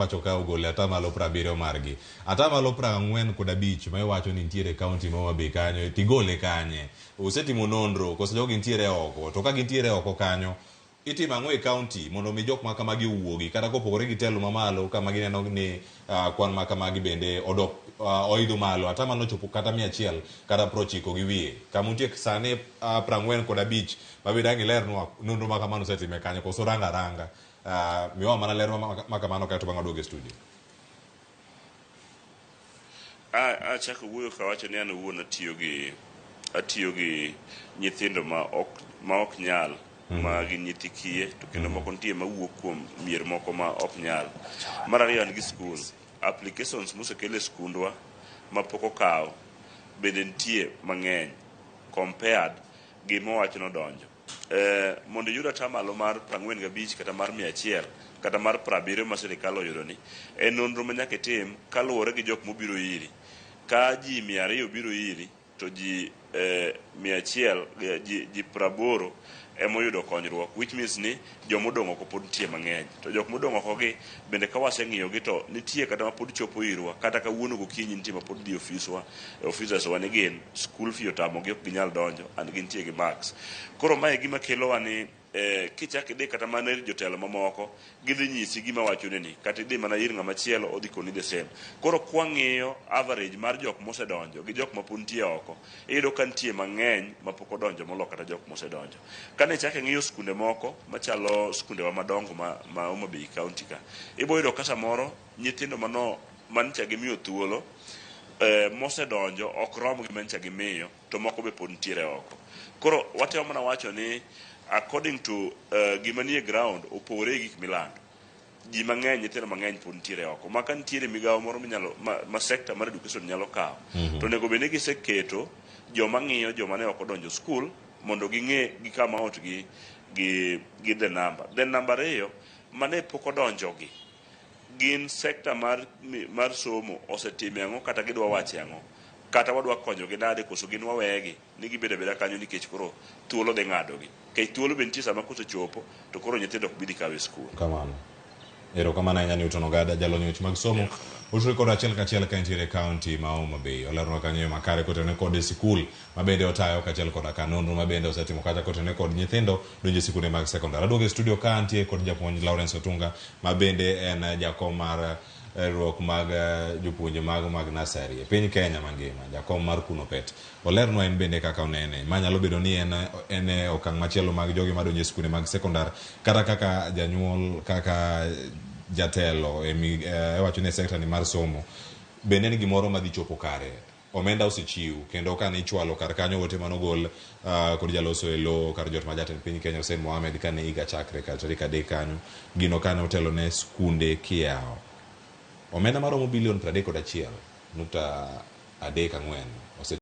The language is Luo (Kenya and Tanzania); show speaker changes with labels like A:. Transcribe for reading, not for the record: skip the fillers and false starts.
A: wacho ka ogole atamalo 70 margi. Atamalo 45 ma iwacho ni nitiere kaunti ma Homa Bay kanyo tigole kanye. Osetimo nonro koso jogi nitiere oko. To ka gintiere oko kanyo itimo ang'o e kaunti mondo mi jok ma kamagi owuogi kata kopogore gi telo mamalo kama gineno ni kwan ma kamagi bende odok oidho malo atamalo chopo kata 100 kata 90 gi wiye. Kama untie sani 45 mabende ang' ilernwa nonro ma kamano osetime kanyo koso ranga. Miwa mana ler ma kamano kato bang' waduogo e studio.
B: Achako wuoyo kawacho ni an owuon atiyo gi nyithindo ma ok nyal ma gin nyithi kiye to kendo moko nitie mawuok kuom mier moko ma ok nyal. Mar ariyo an gi skul applications mosekel e skundwa ma pok okaw bende nitie mang'eny compared gi mowacho nodonjo. Mondo yud atamalo mar 45 kata mar 100 kata mar 70 ma sirikal oyudo ni en nonro ma nyaka tim kaluwore gi jok mobiro iri. Ka ji 200 biro iri to ji 100 ji 80 emoyudo konyruok, which means ni jomodong' oko pod nitie mang'eny. To jok modong' oko gi bende ka waseng'iyogi to nitie kata ma pod chopo irwa kata kawuono gokinyi nitie ma pod dhi offices wa ni gin school fee otamogi ok ginyal donjo and gintie gi marks. Koro mae gima kelowa ni kichak idhi kata mana ir jotelo mamoko gidhi nyisi gima wachoneni kata idhi mana ir ng'ama chielo odhi koni the same. Koro kwang'iyo average mar jok mosedonjo gi jok mapod nitie oko iyudo ka nitie mang'eny mapok odonjo molo kata jok mosedonjo. Kane chak ng'iyo skunde moko machalo skundewa madongo ma Homa Bay County ka iboyudo ka samoro nyithindo mancha gimiyo thuolo mosedonjo ok rom gi mancha gimiyo to moko be pod nitiere oko. Koro watemo mana wacho ni according to gima nie ground opore gik milando ji mang'eny nyithindo mang'eny pod nitiere oko maka nitiere migawo moro ma sector mar education nyalo kawo to nego bende giseketo joma ng'iyo joma ne ok odonjo skul mondo ging'e gi kama ot gi the number 2 mane pok odonjogi gin sector mar somo osetime ang'o kata gidwa wache ang'o kata wadwa konyogi nade koso gin wawegi ni gibedo abeda kanyo nikech koro thuolo dhi ng'adogi kech thuolo be nitie sama kosechopo to koro nyithindo ok bidhi kawe skul.
A: Kamano erokamano ahinya Newton Ogada jalony weche mag somo otwe kod achiel kachiel ka nitiere kaunti ma Homa Bay olerwa kanyo makare kotene kod sikul mabende otayo kachiel kod nonro mabende osetimo kata kotene kod nyithindo donjo sikunde mag sekondari. Aduogo e studio ka antie kod japuonj Lawrence Otunga mabende en jakom mar ruok mag jopuonje mag nasari e piny Kenya mangima, jakom mar Kunopet. Olernwa en bende kaka onene manyalo bedo ni en okang' machielo mag jogi madonjo e sikunde mag sekondar kata kaka janyuol kaka jatelo wacho ne sekta ni mar somo bende en gimoro madhi chopo kare. Omenda osechiw kendo kane ichwalo kar kanyo wote manogol kod jaloso e lo kar jot ma jatend piny Kenya Hussein Mohamed kane higa chakre kar tarik 3 kanyo gino kane otelo ne skunde kiyawo omenda maromo bilion 31.34